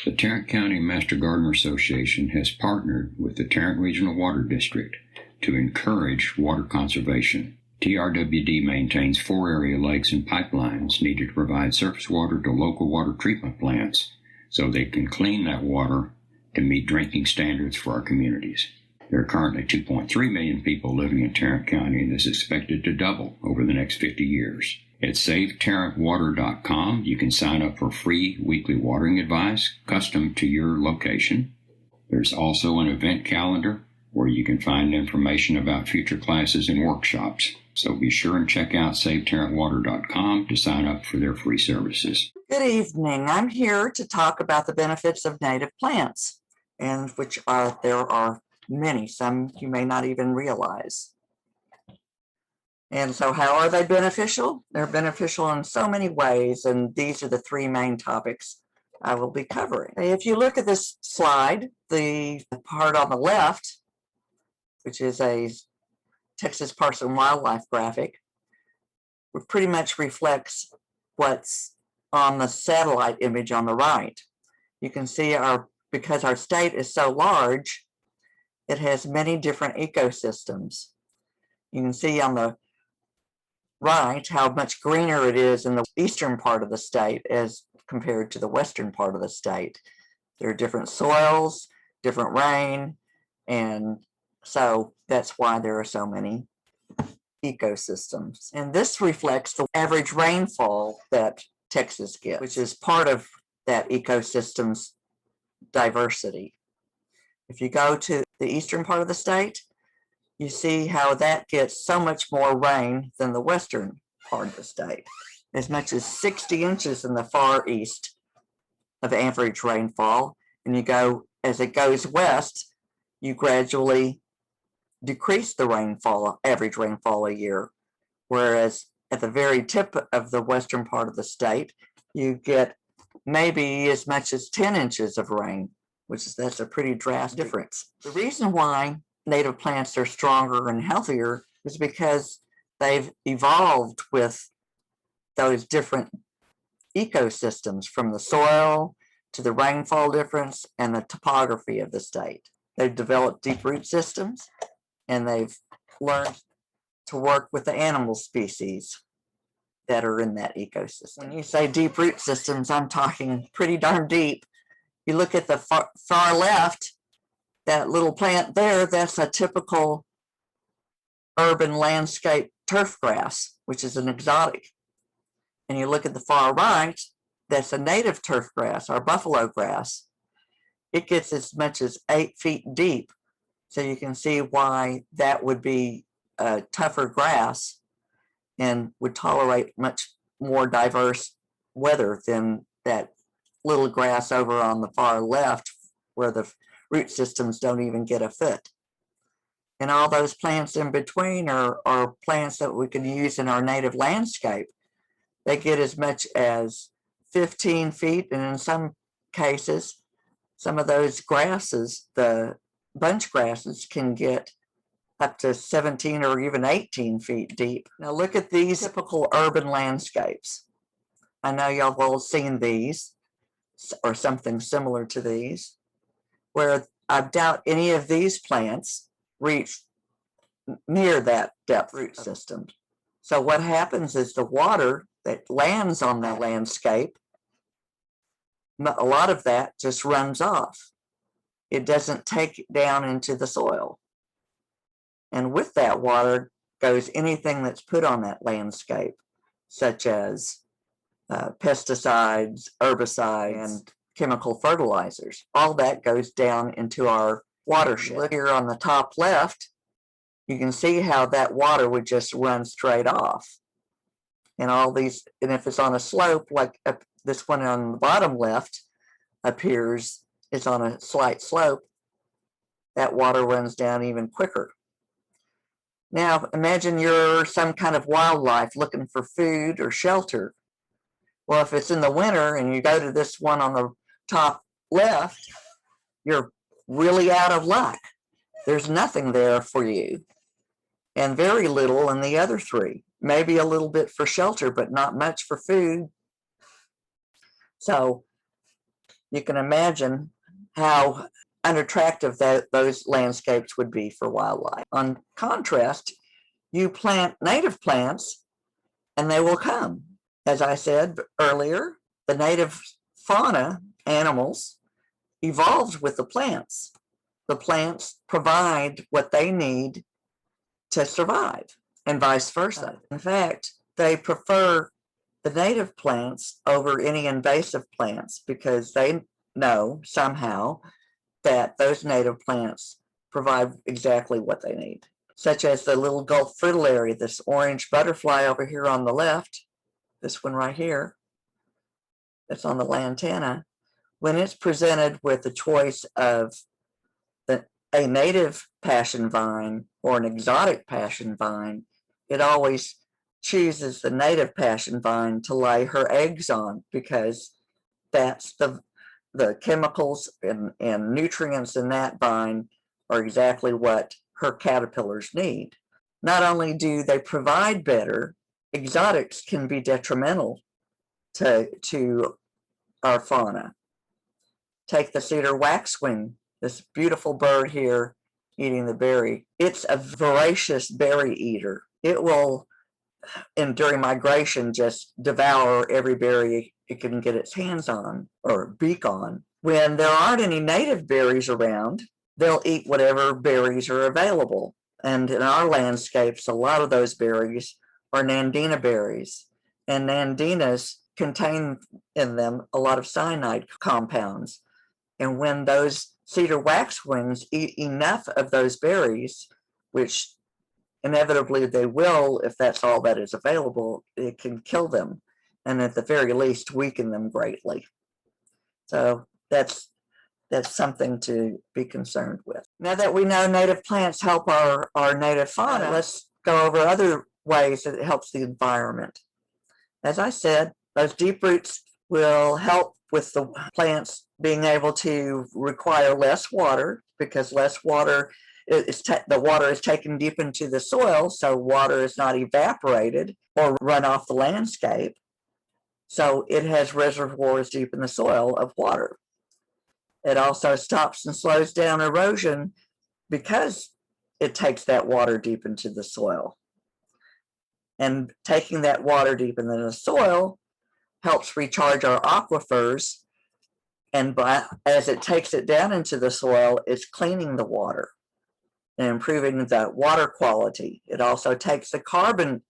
The Tarrant County Master Gardener Association has partnered with the Tarrant Regional Water District to encourage water conservation. TRWD maintains 4 area lakes and pipelines needed to provide surface water to local water treatment plants so they can clean that water to meet drinking standards for our communities. There are currently 2.3 million people living in Tarrant County, and this is expected to double over the next 50 years. At SaveTarrantWater.com, you can sign up for free weekly watering advice custom to your location. There's also an event calendar where you can find information about future classes and workshops. So be sure and check out SaveTarrantWater.com to sign up for their free services. Good evening. I'm here to talk about the benefits of native plants, and there are many, some you may not even realize. And so how are they beneficial? They're beneficial in so many ways, and these are the 3 main topics I will be covering. If you look at this slide, the part on the left, which is a Texas Parks and Wildlife graphic, pretty much reflects what's on the satellite image on the right. You can see because our state is so large, it has many different ecosystems. You can see on the right how much greener it is in the eastern part of the state as compared to the western part of the state. There are different soils, different rain, and so that's why there are so many ecosystems. And this reflects the average rainfall that Texas gets, which is part of that ecosystem's diversity. If you go to the eastern part of the state, you see how that gets so much more rain than the western part of the state. As much as 60 inches in the far east of average rainfall, and as it goes west, you gradually decrease the average rainfall a year, whereas at the very tip of the western part of the state, you get maybe as much as 10 inches of rain, that's a pretty drastic difference. The reason why native plants are stronger and healthier is because they've evolved with those different ecosystems, from the soil to the rainfall difference and the topography of the state. They've developed deep root systems, and they've learned to work with the animal species that are in that ecosystem. When you say deep root systems, I'm talking pretty darn deep. You look at the far left, that little plant there, that's a typical urban landscape turf grass, which is an exotic. And you look at the far right, that's a native turf grass, our buffalo grass. It gets as much as 8 feet deep. So you can see why that would be a tougher grass and would tolerate much more diverse weather than that little grass over on the far left, where the root systems don't even get a foot. And all those plants in between are plants that we can use in our native landscape. They get as much as 15 feet, and in some cases, some of those grasses, the bunch grasses, can get up to 17 or even 18 feet deep. Now look at these typical urban landscapes. I know y'all have all seen these or something similar to these, where I doubt any of these plants reach near that depth root system. So what happens is the water that lands on the landscape, a lot of that just runs off. It doesn't take it down into the soil. And with that water goes anything that's put on that landscape, such as pesticides, herbicides, and chemical fertilizers. All that goes down into our watershed. Look here on the top left, you can see how that water would just run straight off. And if it's on a slope, like this one on the bottom left appears, it's on a slight slope, that water runs down even quicker. Now, imagine you're some kind of wildlife looking for food or shelter. Well, if it's in the winter and you go to this one on the top left, you're really out of luck. There's nothing there for you, and very little in the other 3. Maybe a little bit for shelter, but not much for food. So You can imagine how unattractive those landscapes would be for wildlife. On contrast, you plant native plants and they will come. As I said earlier, the native fauna, animals, evolved with the plants. The plants provide what they need to survive, and vice versa. In fact, they prefer the native plants over any invasive plants because they know somehow that those native plants provide exactly what they need, such as the little Gulf fritillary, this orange butterfly over here on the left, this one right here, that's on the lantana. When it's presented with the choice of a native passion vine or an exotic passion vine, it always chooses the native passion vine to lay her eggs on, because that's the chemicals and nutrients in that vine are exactly what her caterpillars need. Not only do they provide better, exotics can be detrimental to our fauna. Take the cedar waxwing, this beautiful bird here eating the berry. It's a voracious berry eater. It will, and during migration, just devour every berry it can get its hands on or beak on. When there aren't any native berries around, they'll eat whatever berries are available. And in our landscapes, a lot of those berries are nandina berries. And nandinas contain in them a lot of cyanide compounds. And when those cedar waxwings eat enough of those berries, which inevitably they will if that's all that is available, it can kill them, and at the very least weaken them greatly. So that's something to be concerned with. Now that we know native plants help our native fauna, let's go over other ways that it helps the environment. As I said, those deep roots will help with the plants being able to require less water, because less water the water is taken deep into the soil, so water is not evaporated or run off the landscape. So it has reservoirs deep in the soil of water. It also stops and slows down erosion because it takes that water deep into the soil. And taking that water deep into the soil helps recharge our aquifers, and as it takes it down into the soil, it's cleaning the water and improving the water quality. It also takes the carbon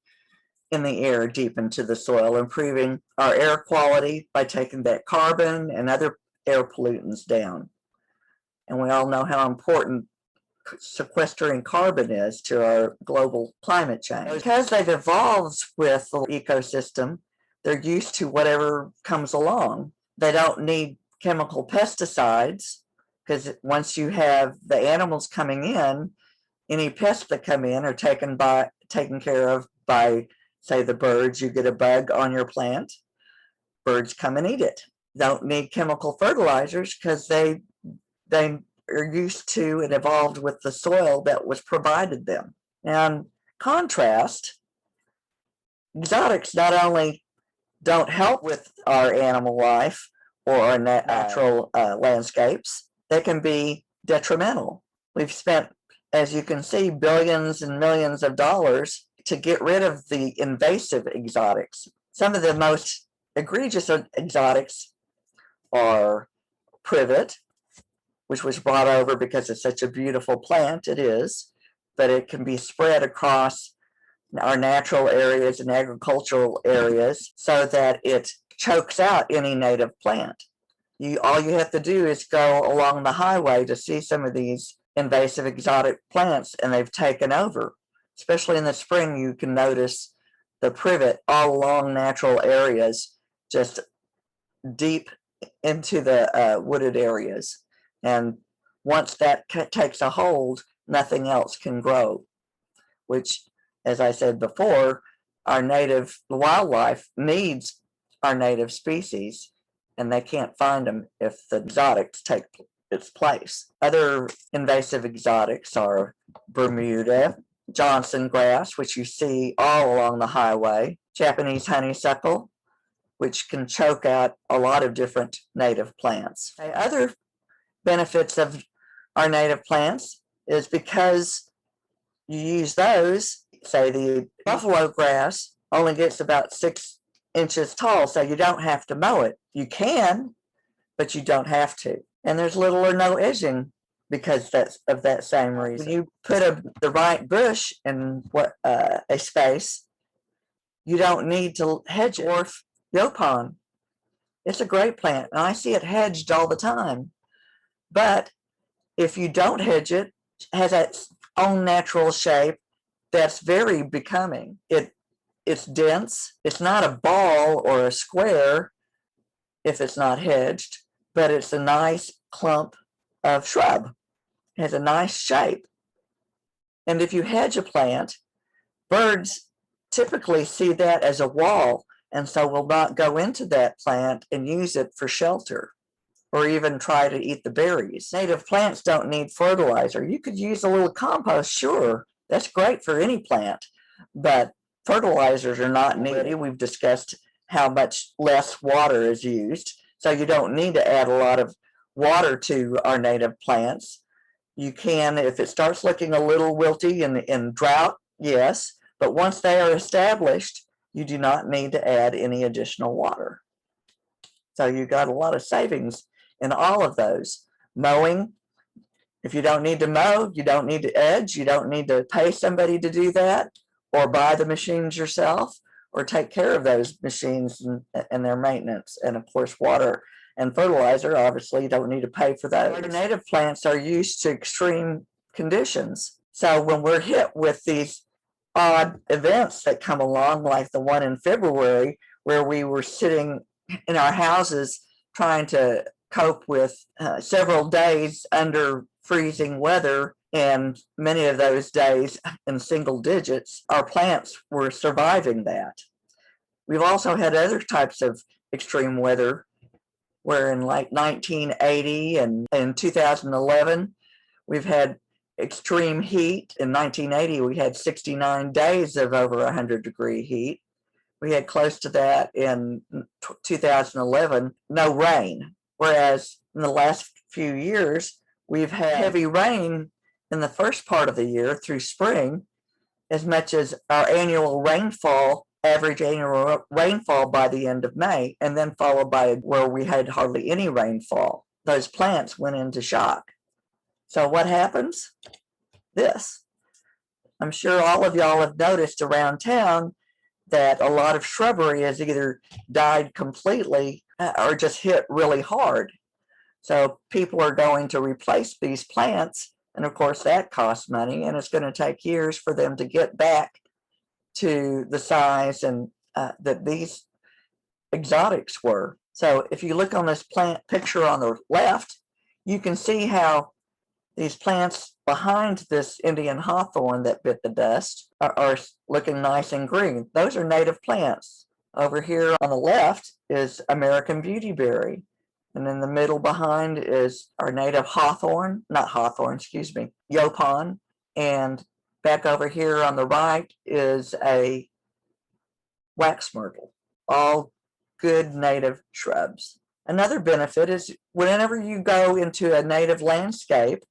in the air deep into the soil, improving our air quality by taking that carbon and other air pollutants down. And we all know how important sequestering carbon is to our global climate change. Because they've evolved with the ecosystem, they're used to whatever comes along. They don't need chemical pesticides, because once you have the animals coming in, any pests that come in are taken care of by, say, the birds. You get a bug on your plant, birds come and eat it. Don't need chemical fertilizers because they are used to and evolved with the soil that was provided them. Now, in contrast, exotics not only don't help with our animal life or our natural landscapes, they can be detrimental. We've spent, as you can see, billions and millions of dollars to get rid of the invasive exotics. Some of the most egregious exotics are privet, which was brought over because it's such a beautiful plant. It is, but it can be spread across our natural areas and agricultural areas so that it chokes out any native plant. All you have to do is go along the highway to see some of these invasive exotic plants, and they've taken over. Especially in the spring, you can notice the privet all along natural areas, just deep into the wooded areas. And once that takes a hold, nothing else can grow, which, as I said before, our native wildlife needs our native species, and they can't find them if the exotics take its place. Other invasive exotics are Bermuda, Johnson grass, which you see all along the highway, Japanese honeysuckle, which can choke out a lot of different native plants. Other benefits of our native plants is because you use those, say the buffalo grass only gets about 6 inches tall, so you don't have to mow it. You can, but you don't have to. And there's little or no edging because of that same reason. When you put the right bush in a space, you don't need to hedge it. Or Yopon, it's a great plant, and I see it hedged all the time. But if you don't hedge it, it has its own natural shape that's very becoming. It's dense. It's not a ball or a square if it's not hedged, but it's a nice clump of shrub. It has a nice shape. And if you hedge a plant, birds typically see that as a wall, and so will not go into that plant and use it for shelter or even try to eat the berries. Native plants don't need fertilizer. You could use a little compost, sure. That's great for any plant, but fertilizers are not needed. We've discussed how much less water is used, so you don't need to add a lot of water to our native plants. You can, if it starts looking a little wilty in drought, yes, but once they are established, you do not need to add any additional water. So you got a lot of savings in all of those. Mowing, if you don't need to mow, you don't need to edge, you don't need to pay somebody to do that, or buy the machines yourself, or take care of those machines and their maintenance. And of course, water and fertilizer, obviously, you don't need to pay for those. Our native plants are used to extreme conditions. So when we're hit with these odd events that come along, like the one in February, where we were sitting in our houses trying to cope with several days under freezing weather, and many of those days in single digits, our plants were surviving that. We've also had other types of extreme weather, where in like 1980 and in 2011, we've had extreme heat. In 1980, we had 69 days of over 100-degree heat. We had close to that in 2011, no rain. Whereas in the last few years, we've had heavy rain in the first part of the year through spring, as much as our annual rainfall, average annual rainfall by the end of May, and then followed by where we had hardly any rainfall. Those plants went into shock. So what happens? This. I'm sure all of y'all have noticed around town that a lot of shrubbery has either died completely or just hit really hard. So people are going to replace these plants, and of course that costs money, and it's going to take years for them to get back to the size and that these exotics were. So if you look on this plant picture on the left, you can see how these plants behind this Indian hawthorn that bit the dust are looking nice and green. Those are native plants. Over here on the left is American beautyberry. And in the middle behind is our native hawthorn, not hawthorn, excuse me, yopon. And back over here on the right is a wax myrtle, all good native shrubs. Another benefit is whenever you go into a native landscape,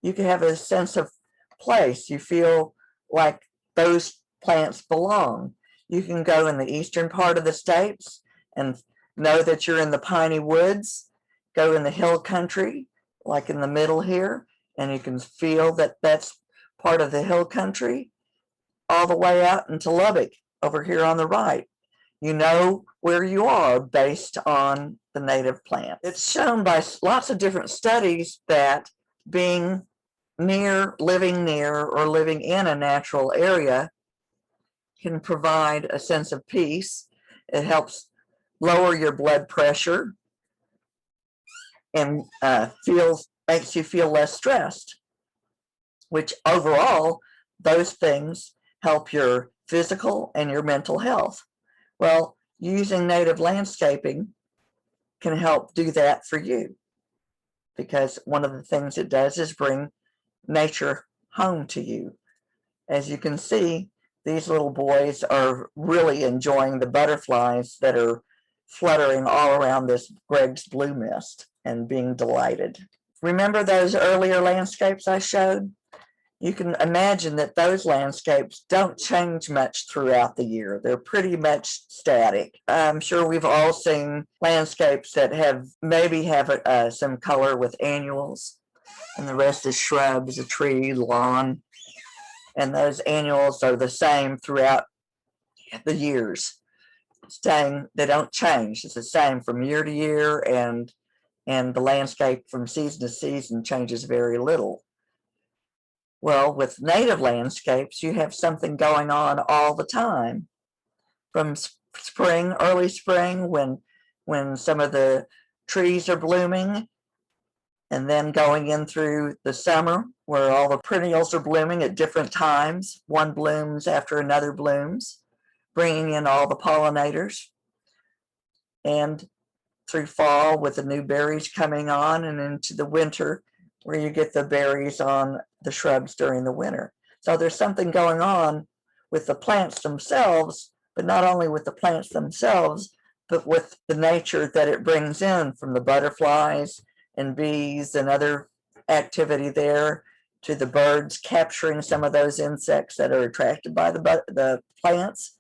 you can have a sense of place. You feel like those plants belong. You can go in the eastern part of the states and know that you're in the piney woods, go in the hill country, like in the middle here, and you can feel that that's part of the hill country, all the way out into Lubbock over here on the right. You know where you are based on the native plant. It's shown by lots of different studies that being near, living near, or living in a natural area can provide a sense of peace. It helps lower your blood pressure and makes you feel less stressed, which overall, those things help your physical and your mental health. Well, using native landscaping can help do that for you, because one of the things it does is bring nature home to you. As you can see, these little boys are really enjoying the butterflies that are fluttering all around this Greg's blue mist and being delighted. Remember those earlier landscapes I showed? You can imagine that those landscapes don't change much throughout the year. They're pretty much static. I'm sure we've all seen landscapes that maybe have some color with annuals, and the rest is shrubs, a tree, lawn, and those annuals are the same throughout the years. They don't change. It's the same from year to year, and the landscape from season to season changes very little. Well, with native landscapes, you have something going on all the time. From spring, early spring, when some of the trees are blooming, and then going in through the summer, where all the perennials are blooming at different times. One blooms after another blooms, bringing in all the pollinators. And through fall, with the new berries coming on, and into the winter, where you get the berries on the shrubs during the winter. So there's something going on with the plants themselves, but not only with the plants themselves, but with the nature that it brings in, from the butterflies and bees and other activity there, to the birds capturing some of those insects that are attracted by the plants,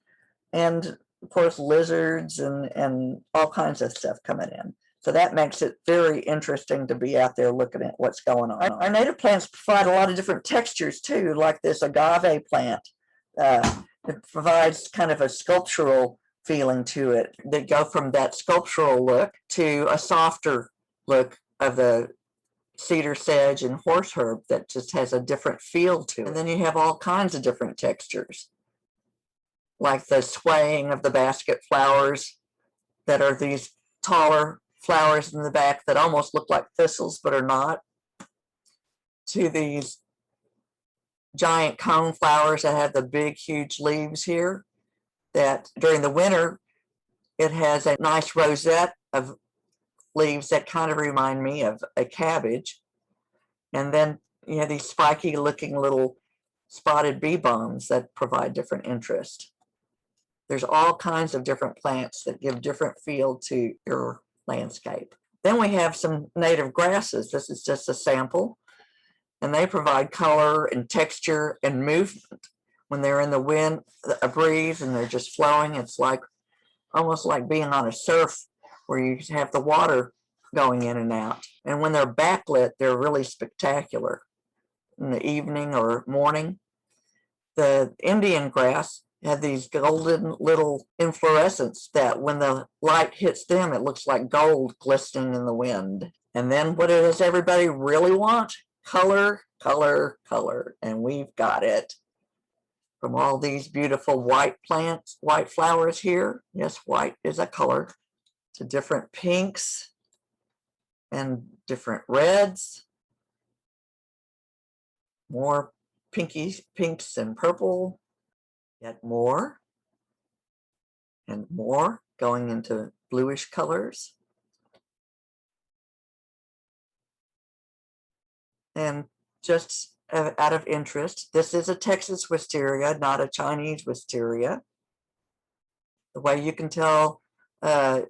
and of course lizards and all kinds of stuff coming in. So that makes it very interesting to be out there looking at what's going on. Our native plants provide a lot of different textures too, like this agave plant. It provides kind of a sculptural feeling to it. They go from that sculptural look to a softer look of the cedar sedge and horseherb that just has a different feel to it. And then you have all kinds of different textures, like the swaying of the basket flowers that are these taller flowers in the back that almost look like thistles but are not, to these giant cone flowers that have the big huge leaves here, that during the winter it has a nice rosette of leaves that kind of remind me of a cabbage. And then you have these spiky looking little spotted bee balms that provide different interest. There's all kinds of different plants that give different feel to your landscape. Then we have some native grasses. This is just a sample, and they provide color and texture and movement. When they're in the wind, a breeze, and they're just flowing, it's like almost like being on a surf where you have the water going in and out. And when they're backlit, they're really spectacular in the evening or morning. The Indian grass have these golden little inflorescence that when the light hits them, it looks like gold glistening in the wind. And then what does everybody really want? Color, color, color. And we've got it. From all these beautiful white plants, white flowers here. Yes, white is a color. To different pinks and different reds. More pinks and purple. Yet more and more, going into bluish colors. And just out of interest, this is a Texas wisteria, not a Chinese wisteria. The way you can tell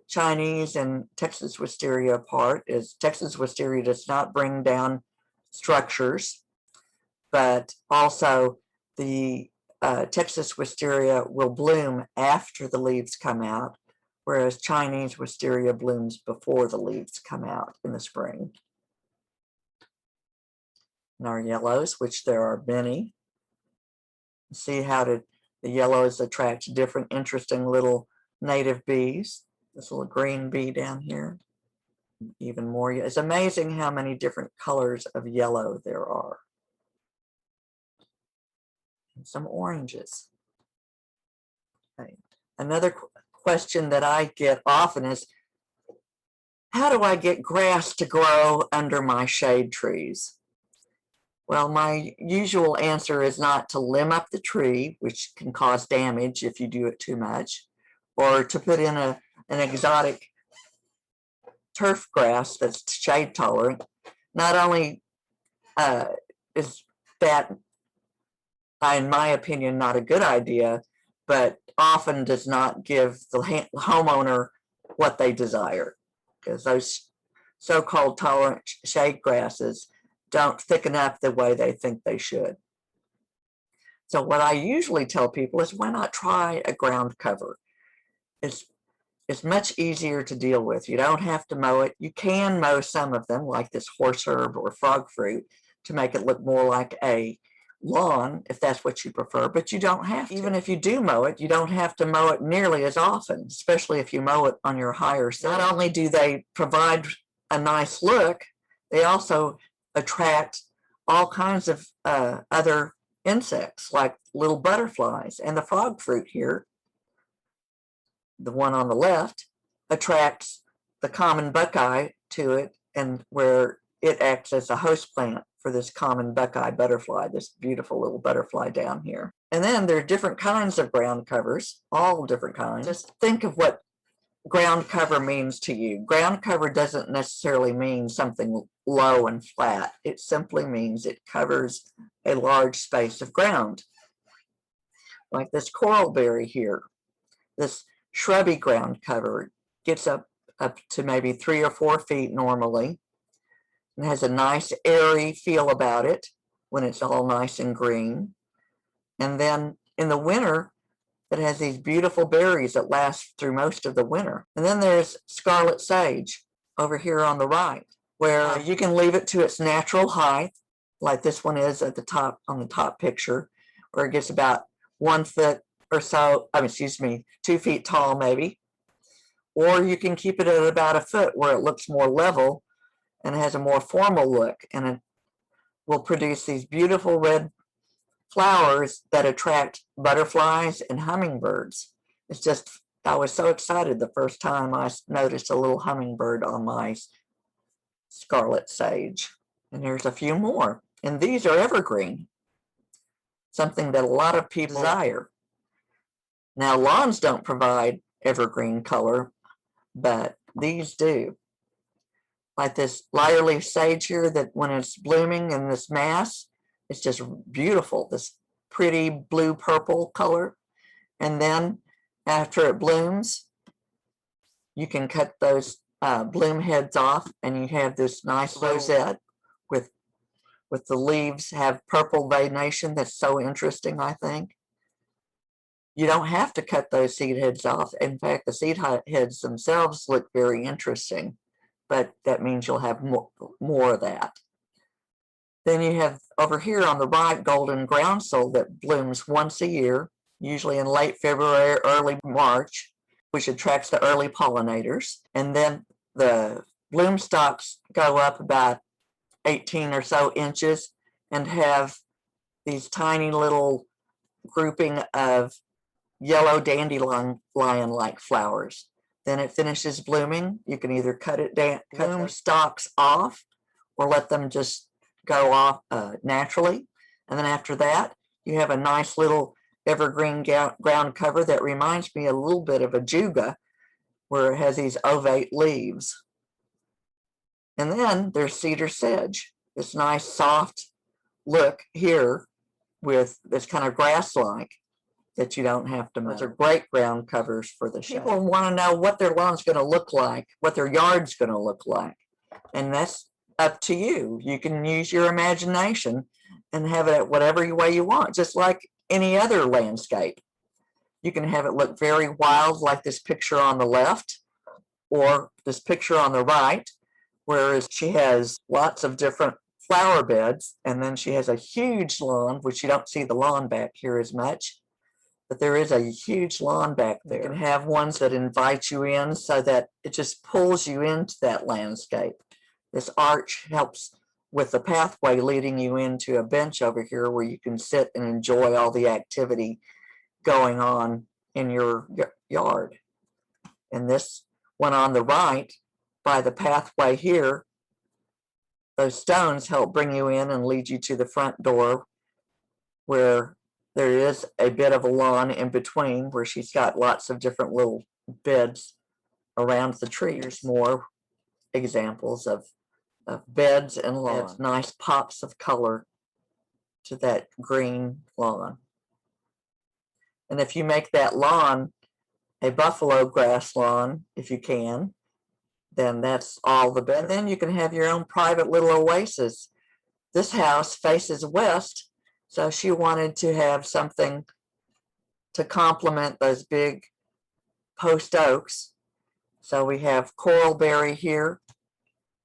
Chinese and Texas wisteria apart is Texas wisteria does not bring down structures, but also the Texas wisteria will bloom after the leaves come out, whereas Chinese wisteria blooms before the leaves come out in the spring. And our yellows, which there are many. See how the yellows attract different interesting little native bees. This little green bee down here. Even more. It's amazing how many different colors of yellow there are. Some oranges. Okay. Another question that I get often is, how do I get grass to grow under my shade trees? Well, my usual answer is not to limb up the tree, which can cause damage if you do it too much, or to put in an exotic turf grass that's shade tolerant. Not only is that, in my opinion, not a good idea, but often does not give the homeowner what they desire, because those so-called tolerant shade grasses don't thicken up the way they think they should. So what I usually tell people is, why not try a ground cover? It's much easier to deal with. You don't have to mow it. You can mow some of them, like this horse herb or frog fruit, to make it look more like a lawn, if that's what you prefer, but you don't have to. Even if you do mow it, you don't have to mow it nearly as often, especially if you mow it on your higher side. Not only do they provide a nice look, they also attract all kinds of other insects, like little butterflies. And the frog fruit here, the one on the left, attracts the common buckeye to it, and where it acts as a host plant for this common buckeye butterfly, this beautiful little butterfly down here. And then there are different kinds of ground covers, all different kinds. Just think of what ground cover means to you. Ground cover doesn't necessarily mean something low and flat. It simply means it covers a large space of ground. Like this coralberry here, this shrubby ground cover gets up to maybe 3 or 4 feet normally. It has a nice airy feel about it when it's all nice and green. And then in the winter, it has these beautiful berries that last through most of the winter. And then there's scarlet sage over here on the right, where you can leave it to its natural height, like this one is at the top, on the top picture, where it gets about 1 foot or so, 2 feet tall maybe. Or you can keep it at about 1 foot where it looks more level and has a more formal look, and it will produce these beautiful red flowers that attract butterflies and hummingbirds. It's just, I was so excited the first time I noticed a little hummingbird on my scarlet sage. And there's a few more, and these are evergreen, something that a lot of people desire. Now, lawns don't provide evergreen color, but these do. Like this lyre leaf sage here, that when it's blooming in this mass, it's just beautiful, this pretty blue purple color. And then after it blooms, you can cut those bloom heads off, and you have this nice rosette with the leaves have purple veination. That's so interesting, I think. You don't have to cut those seed heads off. In fact, the seed heads themselves look very interesting, but that means you'll have more of that. Then you have over here on the right, golden groundsel that blooms once a year, usually in late February, early March, which attracts the early pollinators. And then the bloom stalks go up about 18 or so inches and have these tiny little grouping of yellow dandelion-like flowers. Then it finishes blooming. You can either cut the stalks off or let them just go off naturally. And then after that, you have a nice little evergreen ground cover that reminds me a little bit of a juga, where it has these ovate leaves. And then there's cedar sedge, this nice soft look here with this kind of grass-like that you don't have to mow. Those are great ground covers for the shade. People want to know what their lawn's going to look like, what their yard's going to look like. And that's up to you. You can use your imagination and have it whatever way you want, just like any other landscape. You can have it look very wild, like this picture on the left, or this picture on the right, whereas she has lots of different flower beds, and then she has a huge lawn, which you don't see the lawn back here as much, but there is a huge lawn back there. You can have ones that invite you in so that it just pulls you into that landscape. This arch helps with the pathway leading you into a bench over here where you can sit and enjoy all the activity going on in your yard. And this one on the right, by the pathway here, those stones help bring you in and lead you to the front door, where there is a bit of a lawn in between, where she's got lots of different little beds around the trees. There's more examples of beds and lawns. Nice pops of color to that green lawn. And if you make that lawn a buffalo grass lawn if you can, then that's all the better. Then you can have your own private little oasis. This house faces west, so she wanted to have something to complement those big post oaks. So we have coralberry here,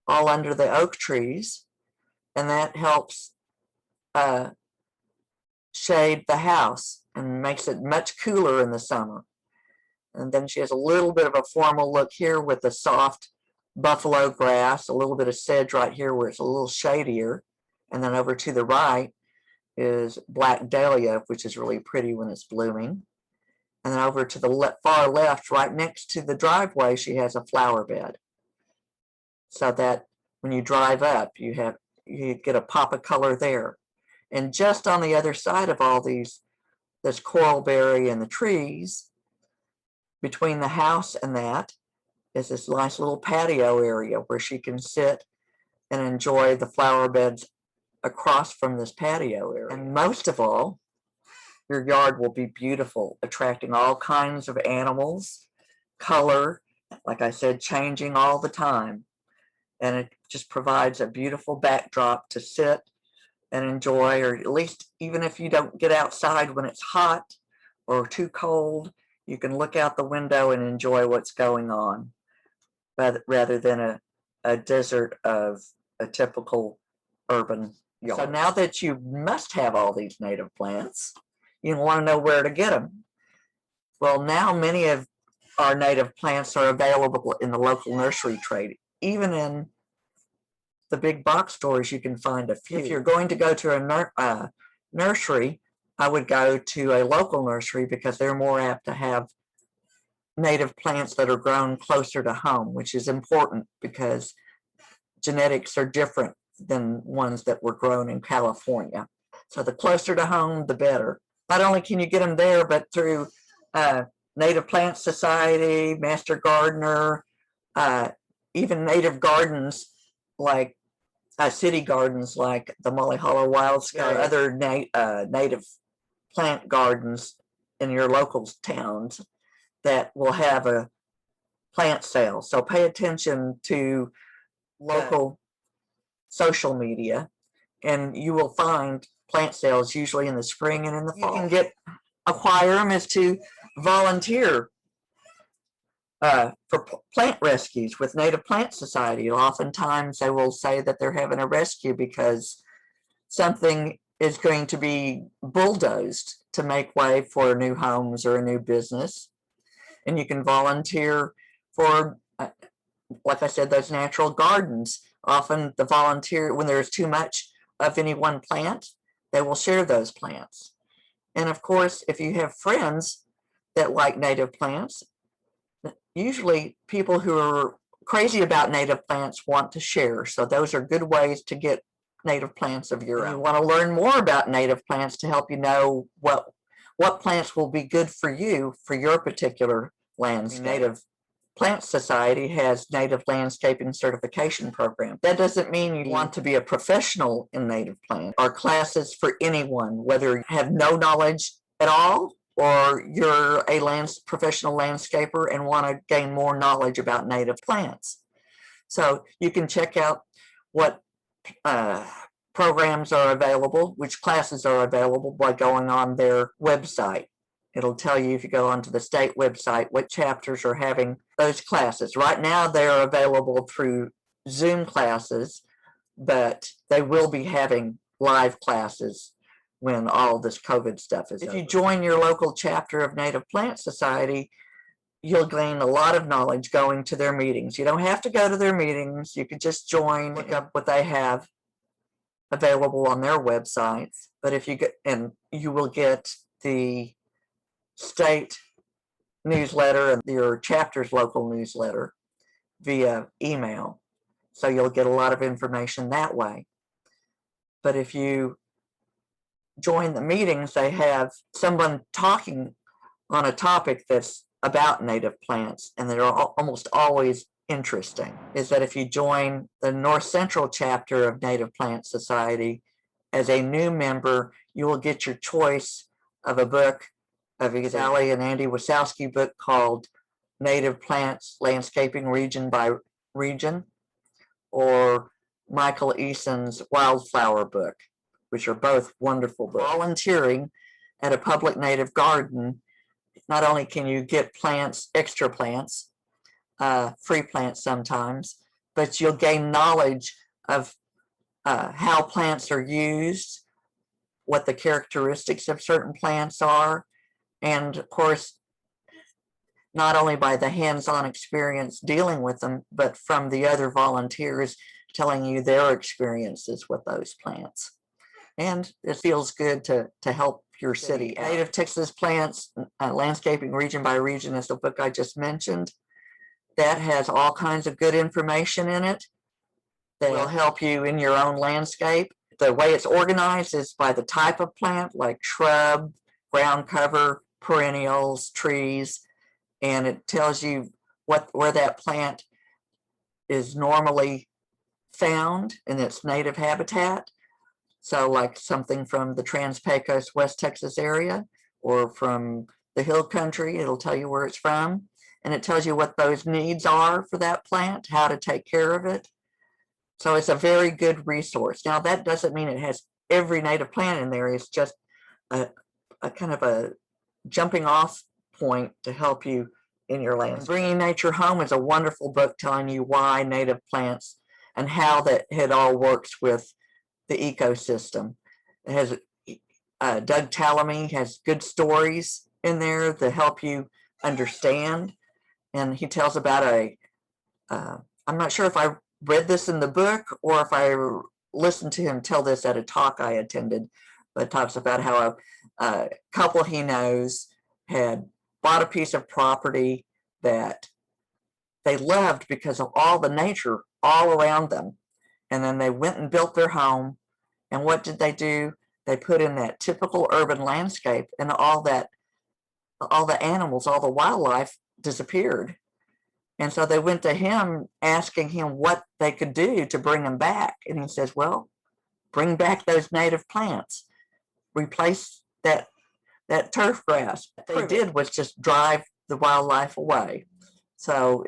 all under the oak trees, and that helps shade the house and makes it much cooler in the summer. And then she has a little bit of a formal look here with the soft buffalo grass, a little bit of sedge right here where it's a little shadier. And then over to the right is black dahlia, which is really pretty when it's blooming. And then over to the far left, right next to the driveway, she has a flower bed. So that when you drive up, you get a pop of color there. And just on the other side of all these, this coralberry and the trees, between the house and that is this nice little patio area where she can sit and enjoy the flower beds across from this patio area. And most of all, your yard will be beautiful, attracting all kinds of animals, color, like I said, changing all the time. And it just provides a beautiful backdrop to sit and enjoy, or at least even if you don't get outside when it's hot or too cold, you can look out the window and enjoy what's going on, rather than a desert of a typical urban yard. So now that you must have all these native plants, you want to know where to get them. Well, now many of our native plants are available in the local nursery trade. Even in the big box stores, you can find a few. If you're going to go to a nursery, I would go to a local nursery because they're more apt to have native plants that are grown closer to home, which is important because genetics are different than ones that were grown in California. So the closer to home, the better. Not only can you get them there, but through Native Plant Society, Master Gardener, even native gardens like city gardens like the Molly Hollow Wild Sky, other native plant gardens in your local towns that will have a plant sale. So pay attention to local social media, and you will find plant sales usually in the spring and in the fall. You can acquire them is to volunteer for plant rescues with Native Plant Society. Oftentimes they will say that they're having a rescue because something is going to be bulldozed to make way for new homes or a new business. And you can volunteer for, like I said, those natural gardens. Often the volunteer, when there's too much of any one plant, they will share those plants. And of course, if you have friends that like native plants, usually people who are crazy about native plants want to share. So those are good ways to get native plants of your own. You want to learn more about native plants to help you know what plants will be good for you for your particular landscape. Native Plant Society has native landscaping certification program. That doesn't mean you want to be a professional in native plants. Are classes for anyone, whether you have no knowledge at all or you're a professional landscaper and want to gain more knowledge about native plants. So you can check out what programs are available, which classes are available by going on their website. It'll tell you, if you go onto the state website, what chapters are having those classes. Right now, they're available through Zoom classes, but they will be having live classes when all this COVID stuff is over. If you join your local chapter of Native Plant Society, you'll gain a lot of knowledge going to their meetings. You don't have to go to their meetings. You can just join, look up what they have available on their websites. But if you get, and you will get the state newsletter and your chapter's local newsletter via email. So you'll get a lot of information that way. But if you join the meetings, they have someone talking on a topic that's about native plants, and they're almost always interesting. Is that if you join the North Central chapter of Native Plant Society as a new member, you will get your choice of a book of either Sally and Andy Wasowski book called Native Plants, Landscaping Region by Region, or Michael Eason's Wildflower book, which are both wonderful books. Volunteering at a public native garden, not only can you get plants, extra plants, free plants sometimes, but you'll gain knowledge of how plants are used, what the characteristics of certain plants are, and of course, not only by the hands-on experience dealing with them, but from the other volunteers telling you their experiences with those plants. And it feels good to help your city out. Native Texas Plants, Landscaping Region by Region is the book I just mentioned. That has all kinds of good information in it that will help you in your own landscape. The way it's organized is by the type of plant, like shrub, ground cover, perennials, trees, and it tells you where that plant is normally found in its native habitat. So like something from the Trans-Pecos, West Texas area, or from the hill country, it'll tell you where it's from. And it tells you what those needs are for that plant, how to take care of it. So it's a very good resource. Now, that doesn't mean it has every native plant in there. It's just a kind of a jumping off point to help you in your land. Bringing Nature Home is a wonderful book telling you why native plants and how that it all works with the ecosystem. It has Doug Tallamy has good stories in there to help you understand. And he tells about I'm not sure if I read this in the book or if I listened to him tell this at a talk I attended, but talks about how a couple he knows had bought a piece of property that they loved because of all the nature all around them. And then they went and built their home. And what did they do? They put in that typical urban landscape, and all the animals, all the wildlife disappeared. And so they went to him asking him what they could do to bring them back. And he says, well, bring back those native plants, replace that turf grass. What they did was just drive the wildlife away. So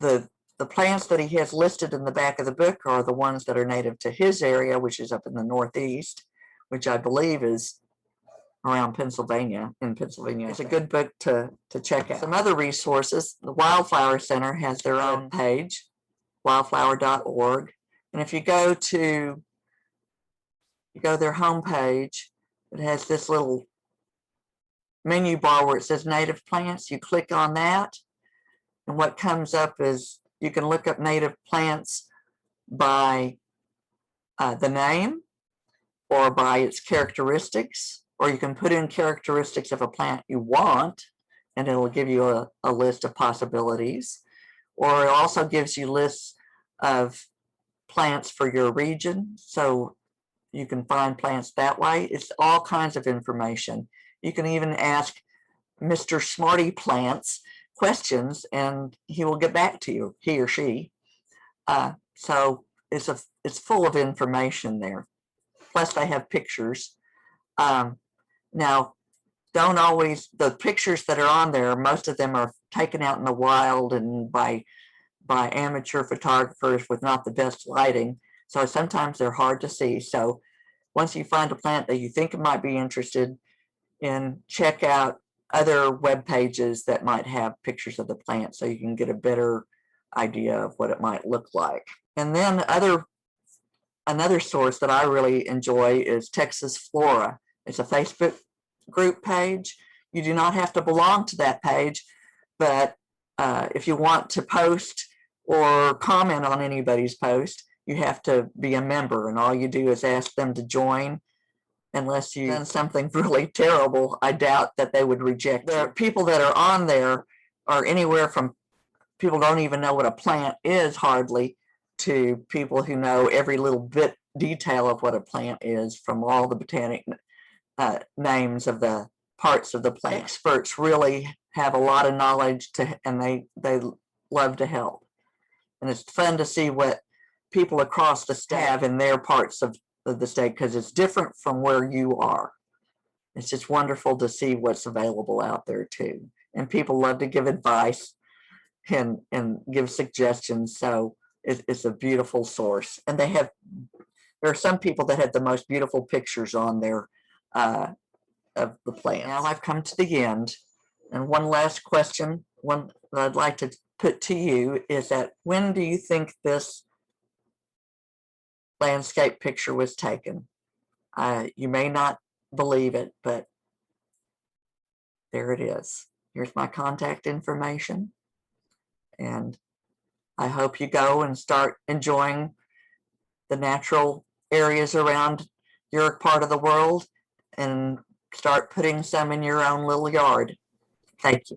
the plants that he has listed in the back of the book are the ones that are native to his area, which is up in the Northeast, which I believe is around Pennsylvania, in Pennsylvania. It's a good book to check out. Some other resources, the Wildflower Center has their own page, wildflower.org. And if you go to their homepage, it has this little menu bar where it says native plants. You click on that, and what comes up is you can look up native plants by the name or by its characteristics, or you can put in characteristics of a plant you want, and it'll give you a list of possibilities. Or it also gives you lists of plants for your region, so you can find plants that way. It's all kinds of information. You can even ask Mr. Smarty Plants questions, and he will get back to you, he or she. So it's full of information there. Plus, they have pictures. Now, the pictures that are on there, most of them are taken out in the wild and by amateur photographers with not the best lighting. So sometimes they're hard to see. So once you find a plant that you think might be interested in, check out other web pages that might have pictures of the plant so you can get a better idea of what it might look like. And then another source that I really enjoy is Texas Flora. It's a Facebook group page. You do not have to belong to that page, but if you want to post or comment on anybody's post, you have to be a member, and all you do is ask them to join. Unless you've done something really terrible, I doubt that they would reject. The people that are on there are anywhere from people don't even know what a plant is hardly, to people who know every little bit detail of what a plant is from all the botanic names of the parts of the plant. Experts really have a lot of knowledge and they love to help. And it's fun to see what people across the state have in their parts of the state, because it's different from where you are. it's just wonderful to see what's available out there too. And people love to give advice and give suggestions. So it's a beautiful source. And there are some people that have the most beautiful pictures on there of the plants. Now I've come to the end. And one last question, one that I'd like to put to you is that when do you think this landscape picture was taken? You may not believe it, but there it is. Here's my contact information. And I hope you go and start enjoying the natural areas around your part of the world and start putting some in your own little yard. Thank you.